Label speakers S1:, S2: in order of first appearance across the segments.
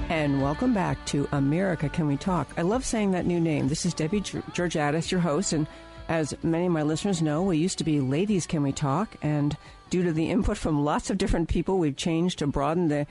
S1: And welcome back to America Can We Talk? I love saying that new name. This is Debbie Georgatos, your host, and as many of my listeners know, we used to be Ladies Can We Talk, and due to the input from lots of different people, we've changed to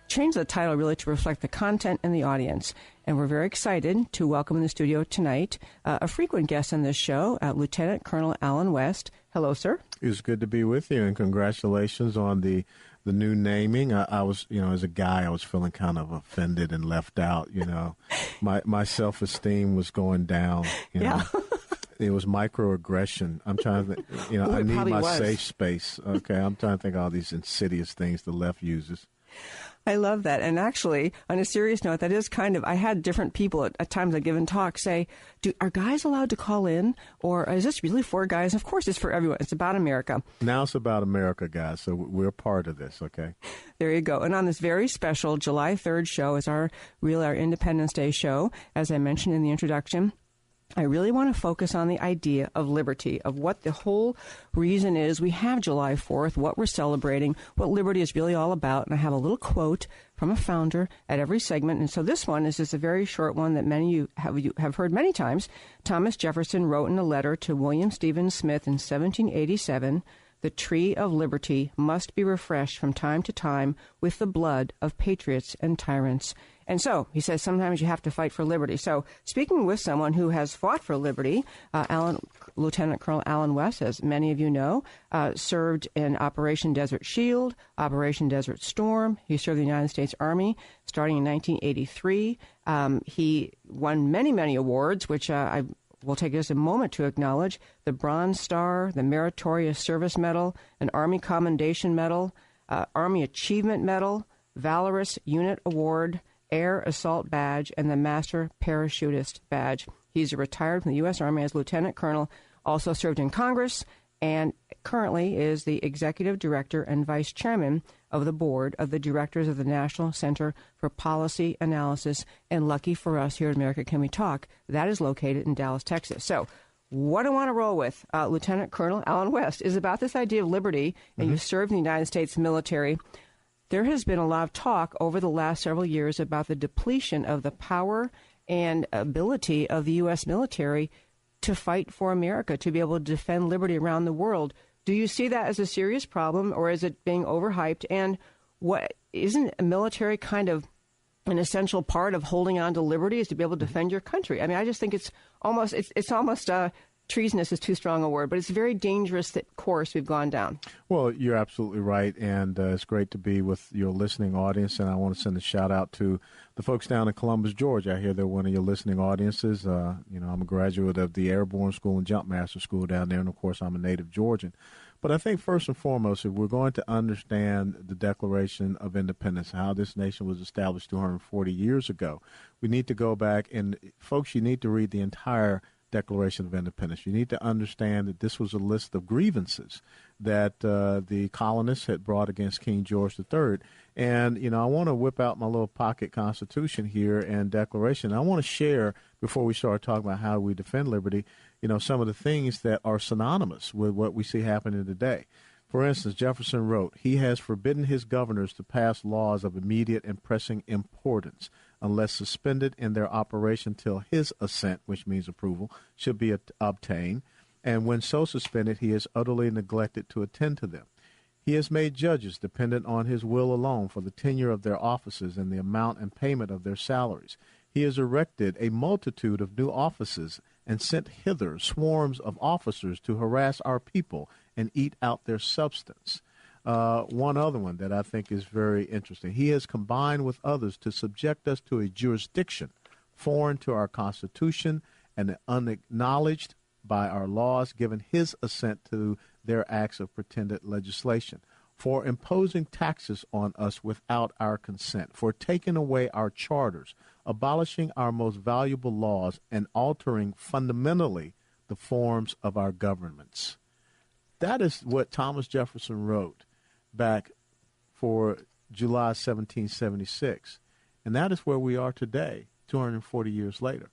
S1: change the title really to reflect the content and the audience. And we're very excited to welcome in the studio tonight a frequent guest on this show, Lieutenant Colonel Alan West. Hello, sir.
S2: It's good to be with you, and congratulations on the new naming. I was, as a guy, I was feeling kind of offended and left out. My self-esteem was going down.
S1: Yeah.
S2: It was microaggression. I'm trying to think, I need my safe space. Okay, I'm trying to think of all these insidious things the left uses.
S1: I love that. And actually, on a serious note, that is I had different people at times I've given talks say, are guys allowed to call in? Or is this really for guys? Of course, it's for everyone. It's about America.
S2: Now it's about America, guys. So we're part of this, okay?
S1: There you go. And on this very special July 3rd show is our Independence Day show, as I mentioned in the introduction. I really want to focus on the idea of liberty, of what the whole reason is we have July 4th, what we're celebrating, what liberty is really all about. And I have a little quote from a founder at every segment. And so this one is just a very short one that many of you have heard many times. Thomas Jefferson wrote in a letter to William Stephen Smith in 1787, "The tree of liberty must be refreshed from time to time with the blood of patriots and tyrants." And so he says sometimes you have to fight for liberty. So speaking with someone who has fought for liberty, Lieutenant Colonel Alan West, as many of you know, served in Operation Desert Shield, Operation Desert Storm. He served the United States Army starting in 1983. He won many, many awards, which I will take just a moment to acknowledge: the Bronze Star, the Meritorious Service Medal, an Army Commendation Medal, Army Achievement Medal, Valorous Unit Award, Air Assault Badge, and the Master Parachutist Badge. He's retired from the U.S. Army as Lieutenant Colonel, also served in Congress, and currently is the Executive Director and Vice Chairman of the Board of the Directors of the National Center for Policy Analysis. And lucky for us here at America Can We Talk, that is located in Dallas, Texas. So what I want to roll with, Lieutenant Colonel Alan West, is about this idea of liberty, and you served in the United States military. There has been a lot of talk over the last several years about the depletion of the power and ability of the U.S. military to fight for America, to be able to defend liberty around the world. Do you see that as a serious problem, or is it being overhyped? And what isn't a military kind of an essential part of holding on to liberty, is to be able to defend your country? I mean, I just think it's almost treasonous is too strong a word, but it's a very dangerous course we've gone down.
S2: Well, you're absolutely right, and it's great to be with your listening audience, and I want to send a shout-out to the folks down in Columbus, Georgia. I hear they're one of your listening audiences. I'm a graduate of the Airborne School and Jumpmaster School down there, and, of course, I'm a native Georgian. But I think first and foremost, if we're going to understand the Declaration of Independence, how this nation was established 240 years ago, we need to go back, and, folks, you need to read the entire Declaration of Independence. You need to understand that this was a list of grievances that the colonists had brought against King George III. And, I want to whip out my little pocket constitution here and declaration. I want to share, before we start talking about how we defend liberty, some of the things that are synonymous with what we see happening today. For instance, Jefferson wrote, "He has forbidden his governors to pass laws of immediate and pressing importance, unless suspended in their operation till his assent," which means approval, "should be obtained. And when so suspended, he has utterly neglected to attend to them. He has made judges dependent on his will alone for the tenure of their offices and the amount and payment of their salaries. He has erected a multitude of new offices and sent hither swarms of officers to harass our people and eat out their substance." One other one that I think is very interesting: "He has combined with others to subject us to a jurisdiction foreign to our Constitution and unacknowledged by our laws, given his assent to their acts of pretended legislation, for imposing taxes on us without our consent, for taking away our charters, abolishing our most valuable laws, and altering fundamentally the forms of our governments." That is what Thomas Jefferson wrote back for July 1776. And that is where we are today, 240 years later.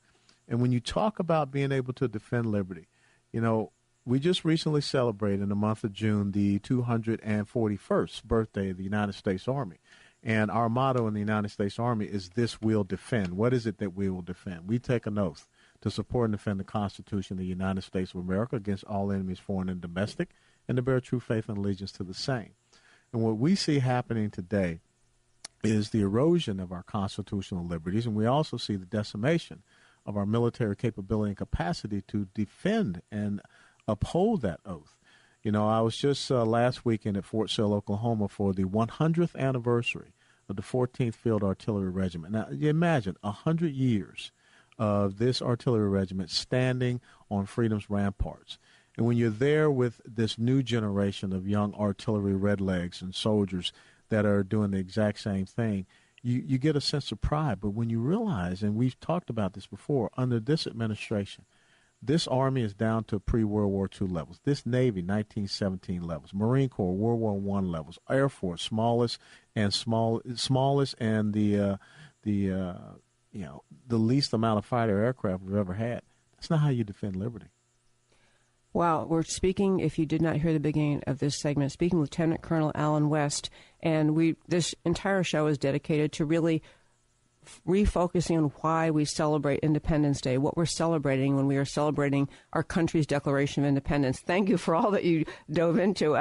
S2: And when you talk about being able to defend liberty, we just recently celebrated in the month of June the 241st birthday of the United States Army. And our motto in the United States Army is "This we'll defend." What is it that we will defend? We take an oath to support and defend the Constitution of the United States of America against all enemies, foreign and domestic, and to bear true faith and allegiance to the same. And what we see happening today is the erosion of our constitutional liberties, and we also see the decimation of our military capability and capacity to defend and uphold that oath. You know, I was just last weekend at Fort Sill, Oklahoma for the 100th anniversary of the 14th Field Artillery Regiment. Now, you imagine 100 years of this artillery regiment standing on freedom's ramparts. And when you're there with this new generation of young artillery redlegs and soldiers that are doing the exact same thing, you get a sense of pride. But when you realize, and we've talked about this before, under this administration, this Army is down to pre-World War II levels. This Navy, 1917 levels. Marine Corps, World War I levels. Air Force, smallest and the least amount of fighter aircraft we've ever had. That's not how you defend liberty.
S1: Wow, we're speaking, if you did not hear the beginning of this segment, speaking with Lieutenant Colonel Alan West, and this entire show is dedicated to really refocusing on why we celebrate Independence Day, what we're celebrating when we are celebrating our country's Declaration of Independence. Thank you for all that you dove into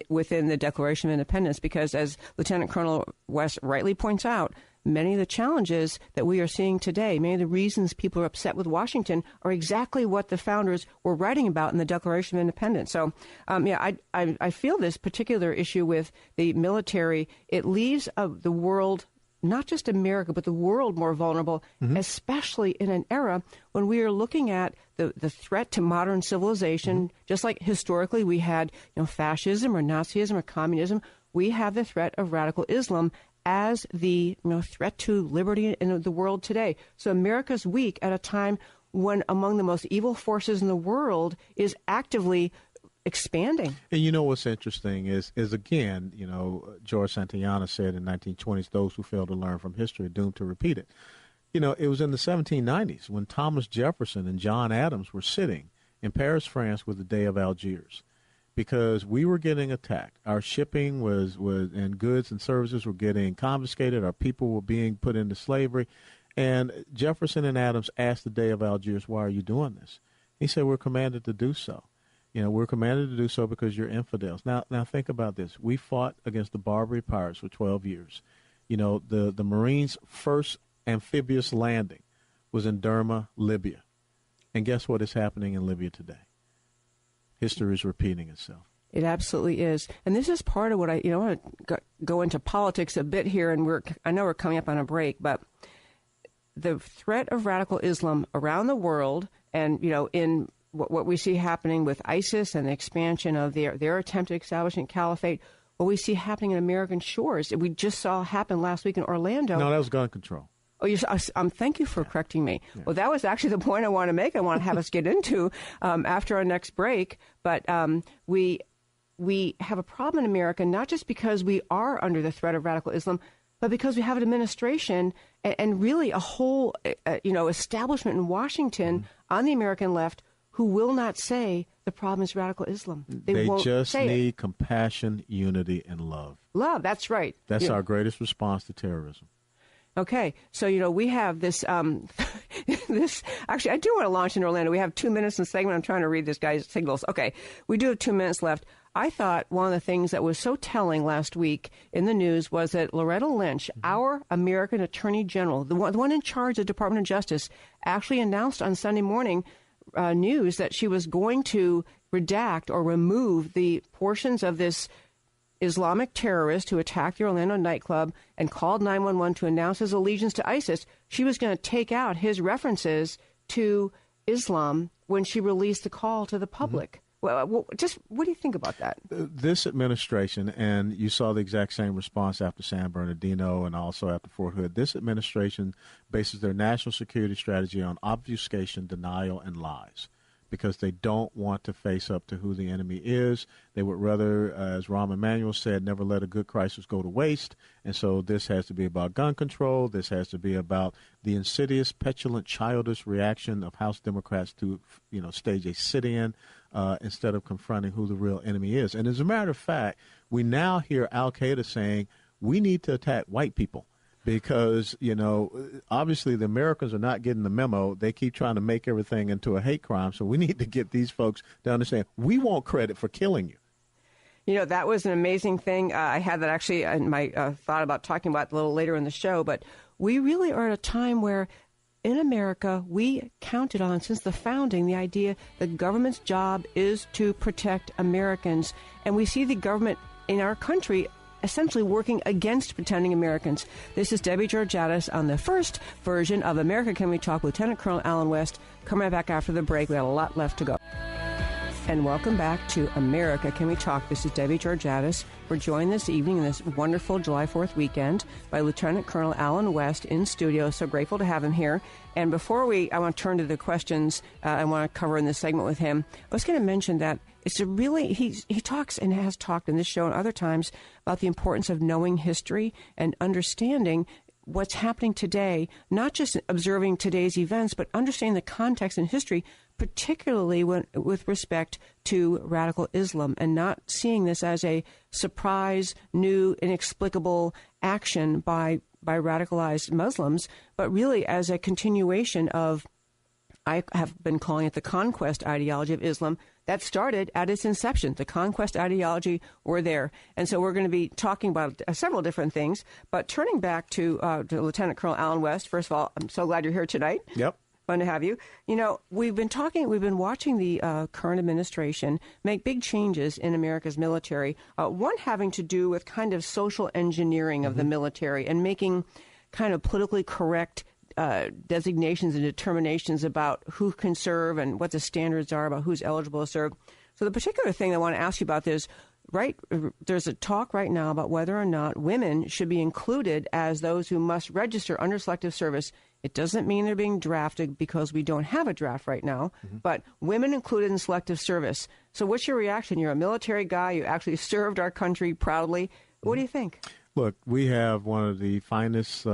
S1: within the Declaration of Independence, because as Lieutenant Colonel West rightly points out, many of the challenges that we are seeing today, many of the reasons people are upset with Washington are exactly what the founders were writing about in the Declaration of Independence. So, I feel this particular issue with the military, it leaves the world, not just America, but the world more vulnerable, especially in an era when we are looking at the threat to modern civilization. Just like historically we had fascism or Nazism or communism, we have the threat of radical Islam as the threat to liberty in the world today. So America's weak at a time when among the most evil forces in the world is actively expanding. And
S2: you know what's interesting is again, George Santayana said in 1920s, those who fail to learn from history are doomed to repeat it. It was in the 1790s when Thomas Jefferson and John Adams were sitting in Paris, France, with the Day of Algiers, because we were getting attacked. Our shipping was and goods and services were getting confiscated. Our people were being put into slavery. And Jefferson and Adams asked the Day of Algiers, why are you doing this? He said, we're commanded to do so. We're commanded to do so because you're infidels. Now think about this. We fought against the Barbary pirates for 12 years. The Marines' first amphibious landing was in Derma, Libya. And guess what is happening in Libya today? History is repeating itself.
S1: It absolutely is. And this is part of what I want to go into politics a bit here, and I know we're coming up on a break, but the threat of radical Islam around the world, and, in what we see happening with ISIS and the expansion of their attempt to establish a caliphate, what we see happening in American shores, we just saw happen last week in Orlando.
S2: No, that was gun control.
S1: Oh, thank you for correcting me. Yeah. Well, that was actually the point I want to make. I want to have us get into after our next break. But we have a problem in America, not just because we are under the threat of radical Islam, but because we have an administration and really a whole establishment in Washington on the American left who will not say the problem is radical Islam.
S2: They just need compassion, unity, and love.
S1: Love, that's right.
S2: That's our greatest response to terrorism.
S1: Okay, so, we have this, actually, I do want to launch in Orlando. We have 2 minutes in the segment. I'm trying to read this guy's signals. Okay, we do have 2 minutes left. I thought one of the things that was so telling last week in the news was that Loretta Lynch, our American Attorney General, the one in charge of the Department of Justice, actually announced on Sunday morning news that she was going to redact or remove the portions of this Islamic terrorist who attacked the Orlando nightclub and called 911 to announce his allegiance to ISIS. She was going to take out his references to Islam when she released the call to the public. Well, just what do you think about that?
S2: This administration, and you saw the exact same response after San Bernardino and also after Fort Hood, this administration bases their national security strategy on obfuscation, denial, and lies, because they don't want to face up to who the enemy is. They would rather, as Rahm Emanuel said, never let a good crisis go to waste. And so this has to be about gun control. This has to be about the insidious, petulant, childish reaction of House Democrats to, stage a sit-in instead of confronting who the real enemy is. And as a matter of fact, we now hear al-Qaeda saying, we need to attack white people. Because, obviously the Americans are not getting the memo. They keep trying to make everything into a hate crime. So we need to get these folks to understand we want credit for killing you.
S1: That was an amazing thing. I had that actually in my thought about talking about a little later in the show. But we really are at a time where in America, we counted on, since the founding, the idea the government's job is to protect Americans. And we see the government in our country essentially working against protecting Americans. This is Debbie Georgatos on the first version of America Can We Talk with Lieutenant Colonel Alan West. Coming right back after the break. We have a lot left to go. And welcome back to America Can We Talk. This is Debbie Georgatos. We're joined this evening in this wonderful July 4th weekend by Lieutenant Colonel Alan West in studio. So grateful to have him here. And before I want to turn to the questions I want to cover in this segment with him, I was going to mention that it's a really, he talks and has talked in this show and other times about the importance of knowing history and understanding what's happening today, not just observing today's events, but understanding the context and history, particularly with respect to radical Islam, and not seeing this as a surprise, new, inexplicable action by radicalized Muslims, but really as a continuation of, I have been calling it the conquest ideology of Islam that started at its inception. The conquest ideology were there. And so we're going to be talking about several different things. But turning back to Lieutenant Colonel Alan West, first of all, I'm so glad you're here tonight.
S2: Yep.
S1: Fun to have you. We've been watching the current administration make big changes in America's military, one having to do with kind of social engineering of the military and making kind of politically correct designations and determinations about who can serve and what the standards are about who's eligible to serve. So the particular thing I want to ask you about is, there's a talk right now about whether or not women should be included as those who must register under selective service. It doesn't mean they're being drafted because we don't have a draft right now, but women included in selective service. So what's your reaction? You're a military guy. You actually served our country proudly. What do you think?
S2: Look, we have one of the finest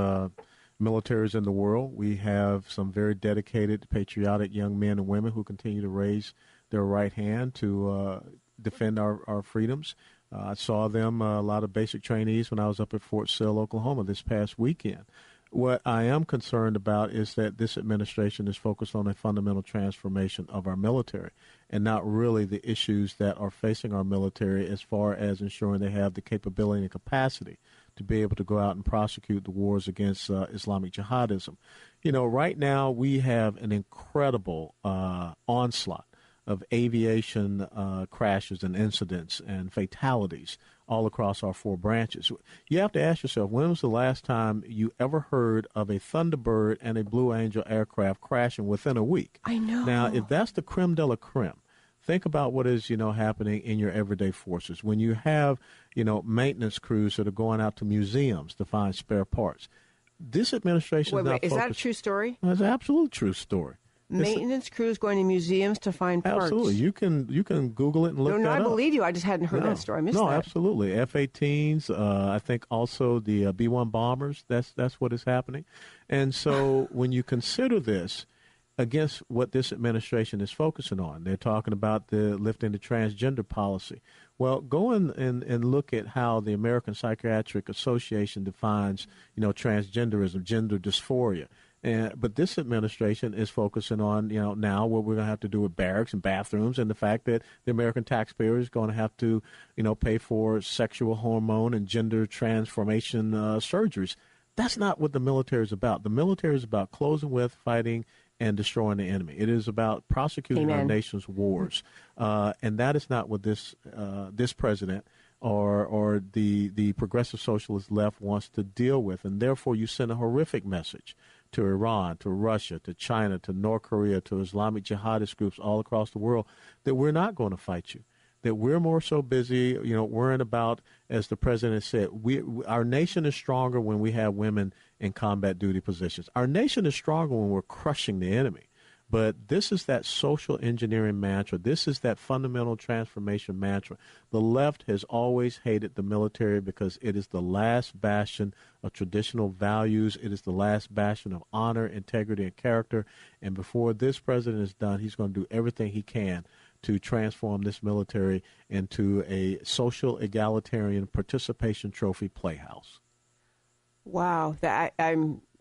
S2: militaries in the world. We have some very dedicated, patriotic young men and women who continue to raise their right hand to defend our freedoms. I saw them, a lot of basic trainees, when I was up at Fort Sill, Oklahoma this past weekend. What I am concerned about is that this administration is focused on a fundamental transformation of our military and not really the issues that are facing our military as far as ensuring they have the capability and capacity to be able to go out and prosecute the wars against Islamic jihadism. Right now we have an incredible onslaught of aviation crashes and incidents and fatalities all across our four branches. You have to ask yourself, when was the last time you ever heard of a Thunderbird and a Blue Angel aircraft crashing within a week?
S1: I know.
S2: Now, if that's the creme de la creme, think about what is, happening in your everyday forces. When you have, maintenance crews that are going out to museums to find spare parts. This administration is not
S1: focused. Is that a true story?
S2: It's an absolute true story.
S1: Maintenance crews going to museums to find parts.
S2: Absolutely. You can Google it and look that up.
S1: I believe you. I just hadn't heard that story. I missed that.
S2: No, absolutely. F-18s, I think also the B-1 bombers, that's what is happening. And so when you consider this against what this administration is focusing on, they're talking about the lifting the transgender policy. Well, go and look at how the American Psychiatric Association defines, transgenderism, gender dysphoria. But this administration is focusing on, now what we're going to have to do with barracks and bathrooms and the fact that the American taxpayer is going to have to, pay for sexual hormone and gender transformation surgeries. That's not what the military is about. The military is about closing with, fighting, and destroying the enemy. It is about prosecuting our nation's wars. And that is not what this president or the progressive socialist left wants to deal with. And therefore, you send a horrific message to Iran, to Russia, to China, to North Korea, to Islamic jihadist groups all across the world that we're not going to fight you, that we're more so busy, worrying about, as the president said, our nation is stronger when we have women in combat duty positions. Our nation is stronger when we're crushing the enemy. But this is that social engineering mantra. This is that fundamental transformation mantra. The left has always hated the military because it is the last bastion of traditional values. It is the last bastion of honor, integrity, and character. And before this president is done, he's going to do everything he can to transform this military into a social egalitarian participation trophy playhouse.
S1: Wow,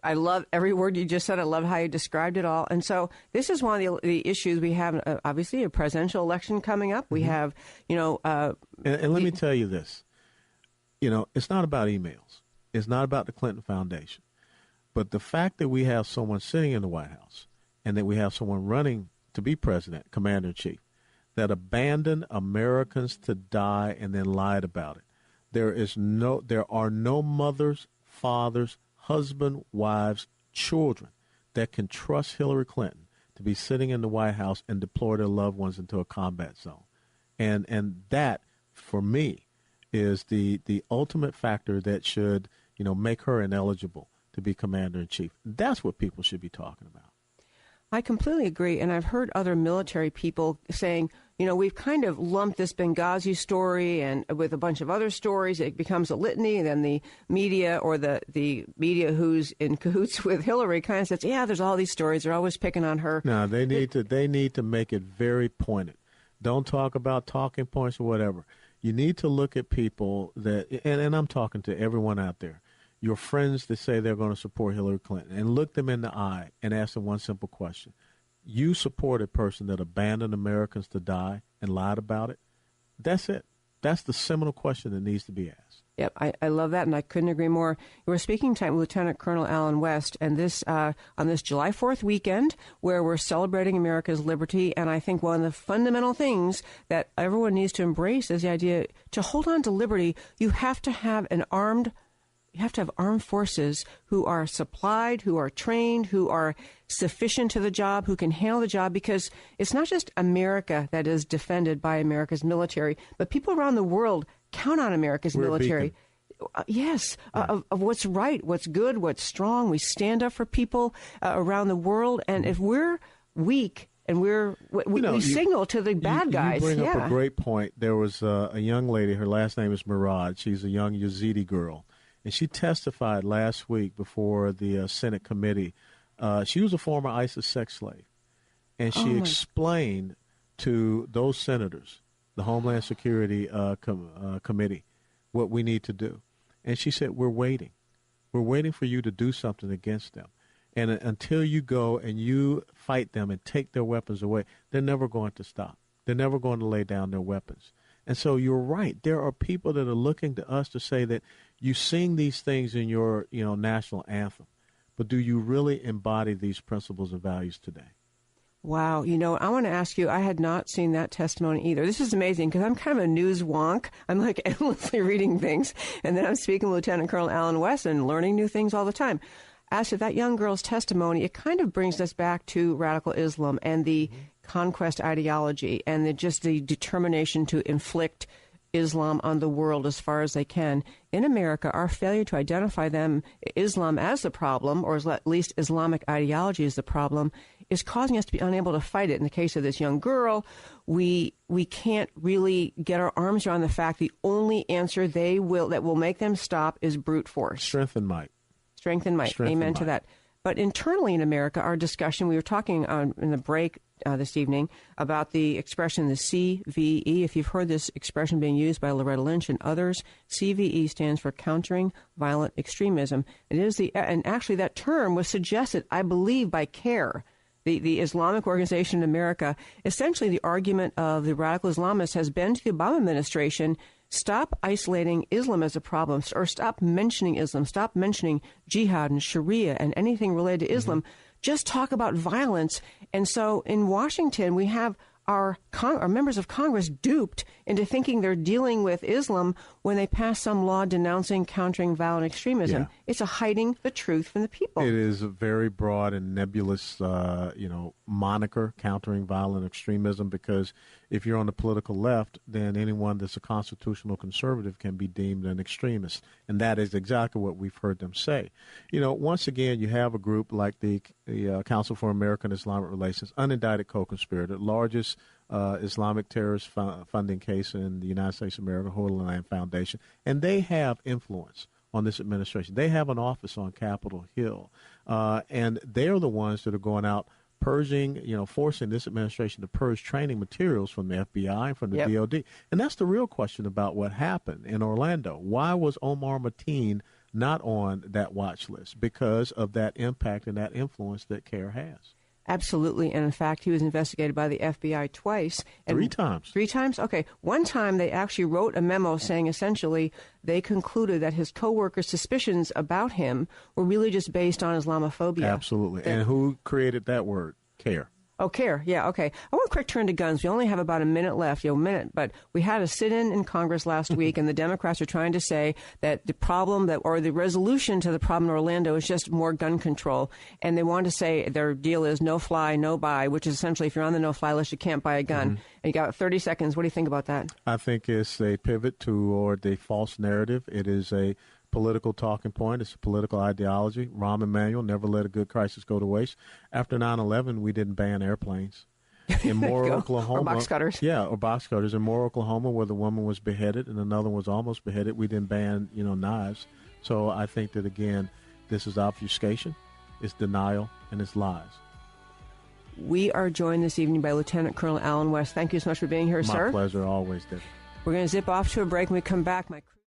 S1: I love every word you just said. I love how you described it all. And so this is one of the issues we have. Obviously, a presidential election coming up. We have,
S2: and let me tell you this. It's not about emails. It's not about the Clinton Foundation. But the fact that we have someone sitting in the White House and that we have someone running to be president, commander-in-chief, that abandoned Americans to die and then lied about it. There are no mothers, fathers, husband, wives, children that can trust Hillary Clinton to be sitting in the White House and deploy their loved ones into a combat zone. And that, for me, is the ultimate factor that should, make her ineligible to be commander-in-chief. That's what people should be talking about.
S1: I completely agree, and I've heard other military people saying, we've kind of lumped this Benghazi story and with a bunch of other stories. It becomes a litany, and then the media or the media who's in cahoots with Hillary kind of says, yeah, there's all these stories. They're always picking on her.
S2: No, they need to make it very pointed. Don't talk about talking points or whatever. You need to look at people that, and I'm talking to everyone out there, your friends that say they're going to support Hillary Clinton, and look them in the eye and ask them one simple question. You support a person that abandoned Americans to die and lied about it? That's it. That's the seminal question that needs to be asked.
S1: Yep, I love that, and I couldn't agree more. We're speaking tonight with Lieutenant Colonel Alan West, and this on this July 4th weekend where we're celebrating America's liberty, and I think one of the fundamental things that everyone needs to embrace is the idea to hold on to liberty. You have to have armed forces who are supplied, who are trained, who are sufficient to the job, who can handle the job, because it's not just America that is defended by America's military, but people around the world count on America's military. Yes, of what's right, what's good, what's strong. We stand up for people around the world, and if we're weak and we signal to the bad guys.
S2: You bring up a great point. There was a young lady, her last name is Murad. She's a young Yazidi girl. And she testified last week before the Senate committee. She was a former ISIS sex slave. And she explained to those senators, the Homeland Security Committee, what we need to do. And she said, we're waiting. We're waiting for you to do something against them. And until you go and you fight them and take their weapons away, they're never going to stop. They're never going to lay down their weapons. And so you're right. There are people that are looking to us to say that you sing these things in your, national anthem, but do you really embody these principles and values today?
S1: Wow. I want to ask you, I had not seen that testimony either. This is amazing because I'm kind of a news wonk. I'm like endlessly reading things. And then I'm speaking with Lieutenant Colonel Alan West and learning new things all the time. As to that young girl's testimony, it kind of brings us back to radical Islam and the conquest ideology and the determination to inflict Islam on the world as far as they can. In America, our failure to identify Islam as the problem, or at least Islamic ideology as the problem, is causing us to be unable to fight it. In the case of this young girl, we can't really get our arms around the fact the only answer that will make them stop is brute force.
S2: Strength and might.
S1: Strength and might. Amen to that. But internally in America, our discussion, we were talking in the break this evening about the expression, the CVE. If you've heard this expression being used by Loretta Lynch and others, CVE stands for Countering Violent Extremism. And actually that term was suggested, I believe, by CARE, the Islamic organization in America. Essentially, the argument of the radical Islamists has been to the Obama administration, stop isolating Islam as a problem, or stop mentioning Islam, stop mentioning jihad and Sharia and anything related to Islam. Just talk about violence. And so in Washington, we have our members of Congress duped into thinking they're dealing with Islam when they pass some law denouncing countering violent extremism. Yeah. It's hiding the truth from the people.
S2: It is a very broad and nebulous, moniker, countering violent extremism, because if you're on the political left, then anyone that's a constitutional conservative can be deemed an extremist. And that is exactly what we've heard them say. Once again, you have a group like the Council for American Islamic Relations, unindicted co-conspirator, largest Islamic terrorist funding case in the United States of America, Holy Land Foundation, and they have influence on this administration. They have an office on Capitol Hill, and they are the ones that are going out purging, forcing this administration to purge training materials from the FBI and from the DOD. And that's the real question about what happened in Orlando. Why was Omar Mateen not on that watch list? Because of that impact and that influence that CARE has.
S1: Absolutely. And in fact, he was investigated by the FBI twice. And
S2: 3 times.
S1: 3 times? Okay. One time they actually wrote a memo saying essentially they concluded that his coworkers' suspicions about him were really just based on Islamophobia.
S2: Absolutely. And who created that word? CARE.
S1: Oh, CARE. Yeah, okay. I want a quick turn to guns. We only have about a minute left, but we had a sit-in in Congress last week, and the Democrats are trying to say that the problem or the resolution to the problem in Orlando is just more gun control. And they want to say their deal is no fly, no buy, which is essentially if you're on the no-fly list, you can't buy a gun. And you got 30 seconds. What do you think about that?
S2: I think it's a pivot toward a false narrative. It is a political talking point. It's a political ideology. Rahm Emanuel never let a good crisis go to waste. After 9/11, we didn't ban airplanes. In Moore, Oklahoma.
S1: Or box cutters.
S2: Yeah, or box cutters. In Moore, Oklahoma, where the woman was beheaded and another one was almost beheaded, we didn't ban, knives. So I think that, again, this is obfuscation, it's denial, and it's lies.
S1: We are joined this evening by Lieutenant Colonel Alan West. Thank you so much for being here, sir.
S2: My pleasure, always, David.
S1: We're going to zip off to a break. When we come back, my